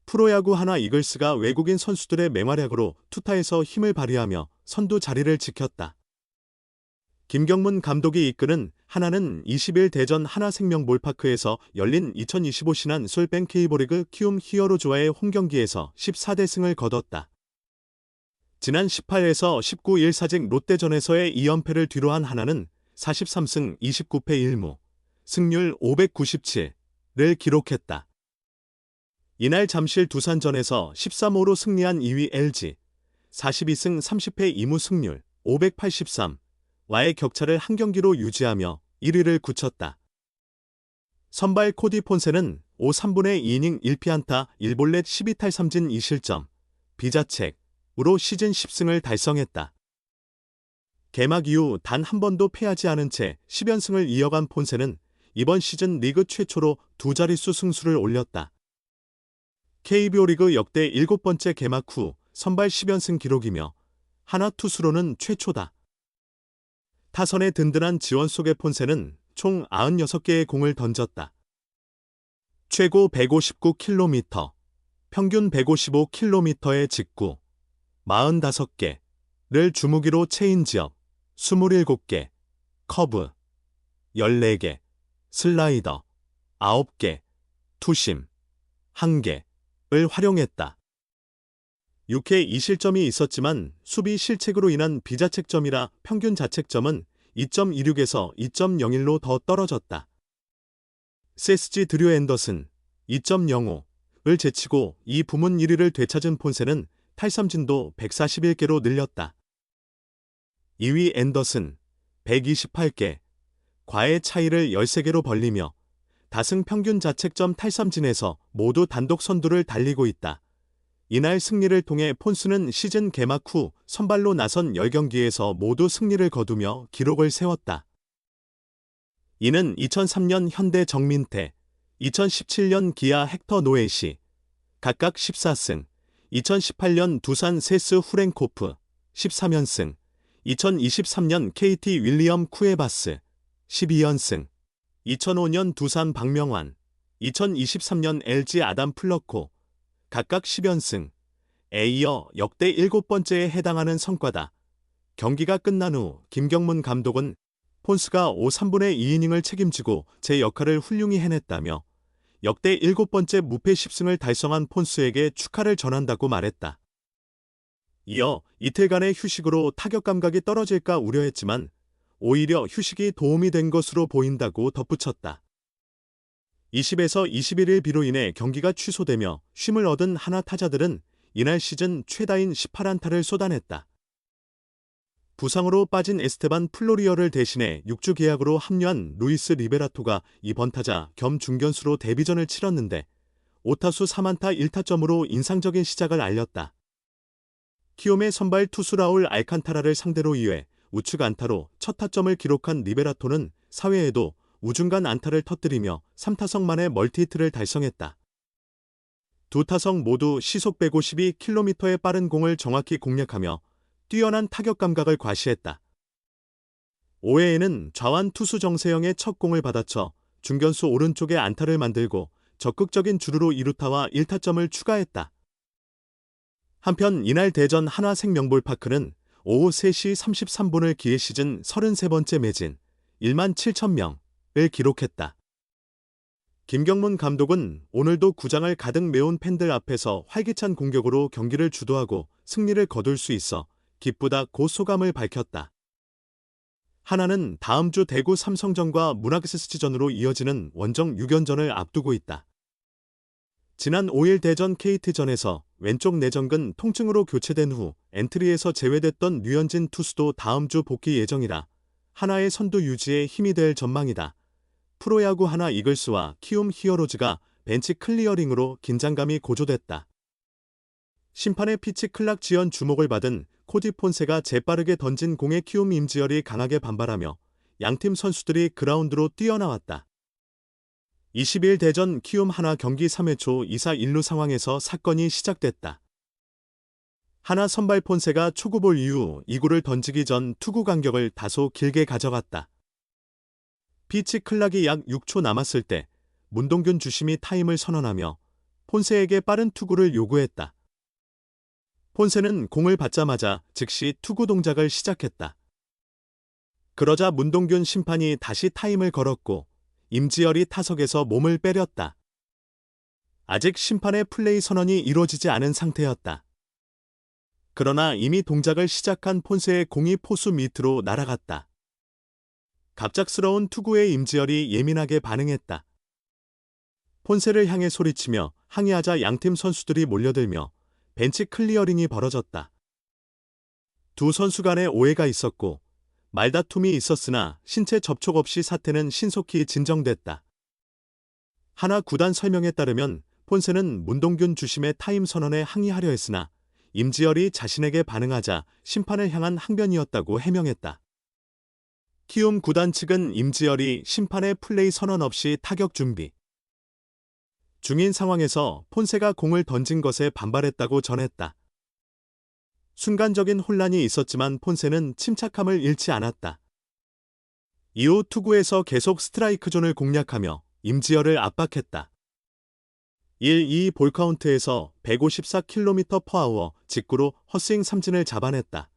프로야구 하나 이글스가 외국인 선수들의 맹활약으로 투타에서 힘을 발휘하며 선두 자리를 지켰다. 김경문 감독이 이끄는 하나는 20일 대전 하나생명볼파크에서 열린 2025 신한 솔뱅 K리그 키움 히어로즈와의 홈경기에서 14대 승을 거뒀다. 지난 18에서 19 1사직 롯데전에서의 2연패를 뒤로한 하나는 43승 29패 1무, 승률 597을 기록했다. 이날 잠실 두산전에서 13호로 승리한 2위 LG, 42승 30패 2무 승률 583와의 격차를 한 경기로 유지하며 1위를 굳혔다. 선발 코디 폰세는 5 3분의 2이닝 1피안타 1볼넷 12탈삼진 2실점, 비자책으로 시즌 10승을 달성했다. 개막 이후 단 한 번도 패하지 않은 채 10연승을 이어간 폰세는 이번 시즌 리그 최초로 두 자릿수 승수를 올렸다. KBO 리그 역대 7번째 개막 후 선발 10연승 기록이며 하나 투수로는 최초다. 타선의 든든한 지원 속에 폰세는 총 96개의 공을 던졌다. 최고 159km, 평균 155km의 직구, 45개를 주무기로 체인지업, 27개, 커브, 14개, 슬라이더, 9개, 투심, 1개를 활용했다. 6회 2실점이 있었지만 수비 실책으로 인한 비자책점이라 평균 자책점은 2.26에서 2.01로 더 떨어졌다. CSG 드류 앤더슨 2.05을 제치고 이 부문 1위를 되찾은 폰세는 탈삼진도 141개로 늘렸다. 2위 앤더슨 128개, 과의 차이를 13개로 벌리며 다승 평균 자책점 탈삼진에서 모두 단독 선두를 달리고 있다. 이날 승리를 통해 폰스는 시즌 개막 후 선발로 나선 10경기에서 모두 승리를 거두며 기록을 세웠다. 이는 2003년 현대 정민태, 2017년 기아 헥터 노에시, 각각 14승, 2018년 두산 세스 후렌코프, 13연승, 2023년 KT 윌리엄 쿠에바스, 12연승, 2005년 두산 박명환, 2023년 LG 아담 플러코, 각각 10연승에 이어 역대 7번째에 해당하는 성과다. 경기가 끝난 후 김경문 감독은 폰스가 5 3분의 2이닝을 책임지고 제 역할을 훌륭히 해냈다며 역대 7번째 무패 10승을 달성한 폰스에게 축하를 전한다고 말했다. 이어 이틀간의 휴식으로 타격 감각이 떨어질까 우려했지만 오히려 휴식이 도움이 된 것으로 보인다고 덧붙였다. 20에서 21일 비로 인해 경기가 취소되며 쉼을 얻은 하나 타자들은 이날 시즌 최다인 18안타를 쏟아냈다. 부상으로 빠진 에스테반 플로리어를 대신해 6주 계약으로 합류한 루이스 리베라토가 이번 타자 겸 중견수로 데뷔전을 치렀는데 5타수 3안타 1타점으로 인상적인 시작을 알렸다. 키움의 선발 투수 라울 알칸타라를 상대로 2회 우측 안타로 첫 타점을 기록한 리베라토는 4회에도 우중간 안타를 터뜨리며 3타석 만에 멀티히트를 달성했다. 두 타석 모두 시속 152km의 빠른 공을 정확히 공략하며 뛰어난 타격 감각을 과시했다. 5회에는 좌완 투수 정세영의 첫 공을 받아쳐 중견수 오른쪽에 안타를 만들고 적극적인 주루로 2루타와 1타점을 추가했다. 한편 이날 대전 한화생명볼파크는 오후 3시 33분을 기해 시즌 33번째 매진 1만 7천 명을 기록했다. 김경문 감독은 오늘도 구장을 가득 메운 팬들 앞에서 활기찬 공격으로 경기를 주도하고 승리를 거둘 수 있어 기쁘다고 소감을 밝혔다. 하나는 다음 주 대구 삼성전과 문학SC전으로 이어지는 원정 6연전을 앞두고 있다. 지난 5일 대전 KT전에서 왼쪽 내전근 통증으로 교체된 후 엔트리에서 제외됐던 류현진 투수도 다음 주 복귀 예정이라 하나의 선두 유지에 힘이 될 전망이다. 프로야구 하나 이글스와 키움 히어로즈가 벤치 클리어링으로 긴장감이 고조됐다. 심판의 피치 클락 지연 주목을 받은 코디 폰세가 재빠르게 던진 공에 키움 임지열이 강하게 반발하며 양팀 선수들이 그라운드로 뛰어나왔다. 20일 대전 키움 하나 경기 3회 초 2사 1루 상황에서 사건이 시작됐다. 하나 선발 폰세가 초구볼 이후 2구를 던지기 전 투구 간격을 다소 길게 가져갔다. 피치 클락이 약 6초 남았을 때 문동균 주심이 타임을 선언하며 폰세에게 빠른 투구를 요구했다. 폰세는 공을 받자마자 즉시 투구 동작을 시작했다. 그러자 문동균 심판이 다시 타임을 걸었고 임지열이 타석에서 몸을 빼렸다. 아직 심판의 플레이 선언이 이루어지지 않은 상태였다. 그러나 이미 동작을 시작한 폰세의 공이 포수 밑으로 날아갔다. 갑작스러운 투구에 임지열이 예민하게 반응했다. 폰세를 향해 소리치며 항의하자 양팀 선수들이 몰려들며 벤치 클리어링이 벌어졌다. 두 선수 간에 오해가 있었고 말다툼이 있었으나 신체 접촉 없이 사태는 신속히 진정됐다. 하나 구단 설명에 따르면 폰세는 문동균 주심의 타임 선언에 항의하려 했으나 임지열이 자신에게 반응하자 심판을 향한 항변이었다고 해명했다. 키움 구단 측은 임지열이 심판의 플레이 선언 없이 타격 준비 중인 상황에서 폰세가 공을 던진 것에 반발했다고 전했다. 순간적인 혼란이 있었지만 폰세는 침착함을 잃지 않았다. 이후 투구에서 계속 스트라이크 존을 공략하며 임지열을 압박했다. 1-2 볼카운트에서 154km/h 직구로 헛스윙 삼진을 잡아냈다.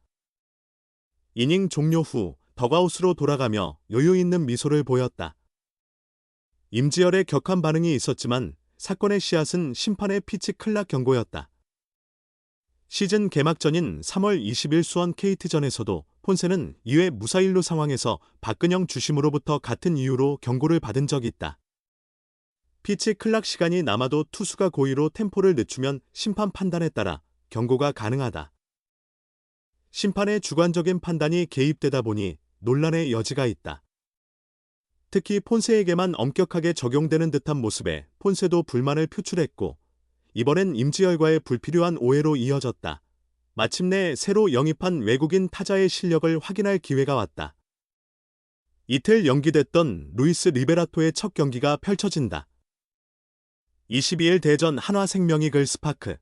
이닝 종료 후 덕아웃으로 돌아가며 여유 있는 미소를 보였다. 임지열의 격한 반응이 있었지만 사건의 씨앗은 심판의 피치 클락 경고였다. 시즌 개막전인 3월 20일 수원 KT전에서도 폰세는 2회 무사일루 상황에서 박근영 주심으로부터 같은 이유로 경고를 받은 적이 있다. 피치 클락 시간이 남아도 투수가 고의로 템포를 늦추면 심판 판단에 따라 경고가 가능하다. 심판의 주관적인 판단이 개입되다 보니 논란의 여지가 있다. 특히 폰세에게만 엄격하게 적용되는 듯한 모습에 폰세도 불만을 표출했고 이번엔 임지열과의 불필요한 오해로 이어졌다. 마침내 새로 영입한 외국인 타자의 실력을 확인할 기회가 왔다. 이틀 연기됐던 루이스 리베라토의 첫 경기가 펼쳐진다. 22일 대전 한화생명이글 스파크.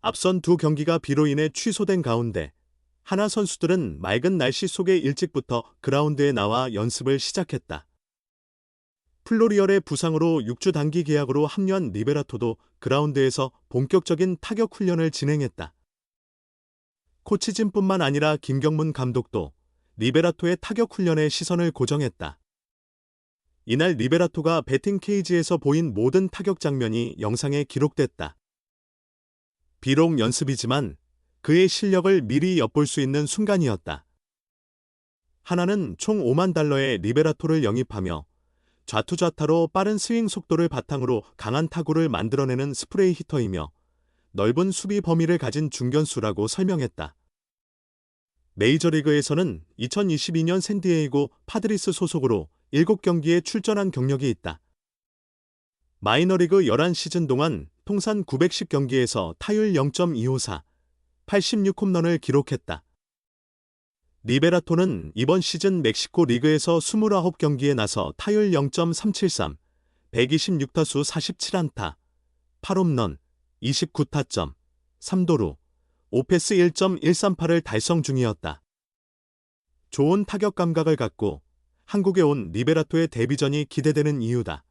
앞선 두 경기가 비로 인해 취소된 가운데 하나 선수들은 맑은 날씨 속에 일찍부터 그라운드에 나와 연습을 시작했다. 플로리얼의 부상으로 6주 단기 계약으로 합류한 리베라토도 그라운드에서 본격적인 타격 훈련을 진행했다. 코치진뿐만 아니라 김경문 감독도 리베라토의 타격 훈련에 시선을 고정했다. 이날 리베라토가 배팅 케이지에서 보인 모든 타격 장면이 영상에 기록됐다. 비록 연습이지만 그의 실력을 미리 엿볼 수 있는 순간이었다. 하나는 총 $50,000의 리베라토를 영입하며 좌투좌타로 빠른 스윙 속도를 바탕으로 강한 타구를 만들어내는 스프레이 히터이며 넓은 수비 범위를 가진 중견수라고 설명했다. 메이저리그에서는 2022년 샌디에이고 파드리스 소속으로 7경기에 출전한 경력이 있다. 마이너리그 11시즌 동안 통산 910경기에서 타율 0.254, 86홈런을 기록했다. 리베라토는 이번 시즌 멕시코 리그에서 29경기에 나서 타율 0.373, 126타수 47안타, 8홈런, 29타점, 3도루, 오페스 1.138을 달성 중이었다. 좋은 타격 감각을 갖고 한국에 온 리베라토의 데뷔전이 기대되는 이유다.